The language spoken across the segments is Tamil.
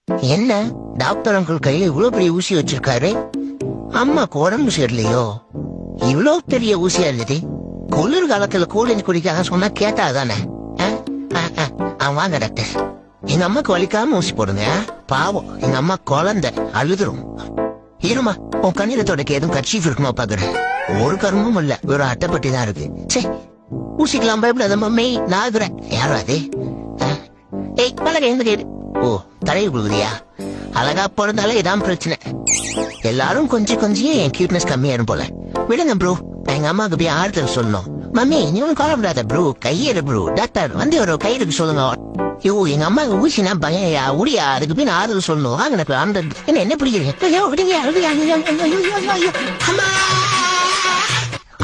என்ன டாக்டர் அங்கிள் கையில இவ்வளவு பெரிய ஊசி வச்சிருக்காரு? அம்மாக்கு உடம்பு சரியில்லையோ? இவ்வளவு பெரிய ஊசியா இருந்தது. குளிர்காலத்துல கூலிங் குடிக்காக சொன்னா கேட்டா தானே? வாங்க டாக்டர், எங்க அம்மாக்கு வலிக்காம ஊசி போடுங்க. பாவம், எங்க அம்மா குழந்தை அழுதுரும். இருமா, உன் கண்ணீரை தொடக்க எதுவும் கட்சிஃப் இருக்குமா பாக்குறேன். ஒரு கருமும் இல்ல, ஒரு அட்டைப்பட்டி தான் இருக்கு. சே, ஊசிக்கலாம் பயப்படாத மம்மி, நான் ஆகுறேன். யாரும் அது? ஏய் பழக எந்த கேடு. ஓ, தலையை குழுதியா? அழகா பிறந்தாலே இதான் பிரச்சனை. எல்லாரும் கொஞ்சம் கொஞ்சம் என் கியூட்னஸ் கம்மியாரும் போல. விடுங்க ப்ரோ, எங்க அம்மாவுக்கு போய் ஆறுதல் சொல்லணும். மம்மி நீ ஒன்னும் கவலைப்படாத ப்ரோ, கையேறு ப்ரோ, டாக்டர் வந்து ஒரு கையிருக்கு சொல்லுங்க. ஐயோ, எங்க அம்மாவுக்கு ஊசினா பயம் உடியா, அதுக்கு போய் நான் ஆறுதல் சொல்லணும். வாங்க எனக்கு அந்த என்ன பிடிக்கிறீங்க?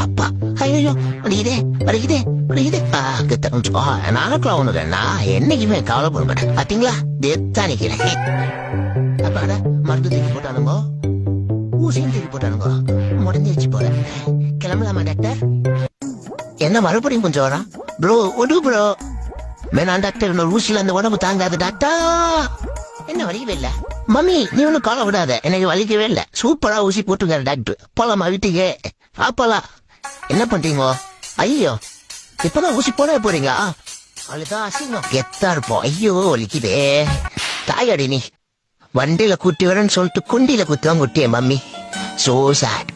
அப்பா ஐயோ, அடிக்குதே அடிக்குதே அடிக்குதே. நானும் ஒண்ணு நான் என்னைக்குமே கவலைப்பட மாட்டேன். பாத்தீங்களா, தேத்தா நிக்கிறேன். அப்பாடா, மருந்து தூக்கி போட்டானுங்க, ஊசியும் தூக்கி போட்டானுங்க, முடிஞ்சிருச்சு போல. கிளம்பலாமா டாக்டர்? என்ன மறுபடியும் கொஞ்சம் வரான்? ப்ரோ ஒடு ப்ரோ, வேணாம் டாக்டர், இன்னொரு ஊசியில அந்த உடம்பு தாங்காது டாக்டர். என்ன வலிக்கவே இல்ல மம்மி, நீ ஒன்னும் காலை விடாத, எனக்கு வலிக்கவே இல்ல. சூப்பரா ஊசி போட்டுருக்காரு டாக்டர். போலாமா வீட்டுக்கு? பாப்பலாம். என்ன பண்றீங்க? ஐயோ, இப்பதான் ஊசி போட போறீங்களா? அவ்வளவுதான் அசிங்கம். கெத்தா இருப்போம். ஐயோ வலிக்குதே. தாயாடி நீ வண்டியில குட்டி வரேன்னு சொல்லிட்டு குண்டியில குத்துவாங்க குட்டிய மம்மி. So chat.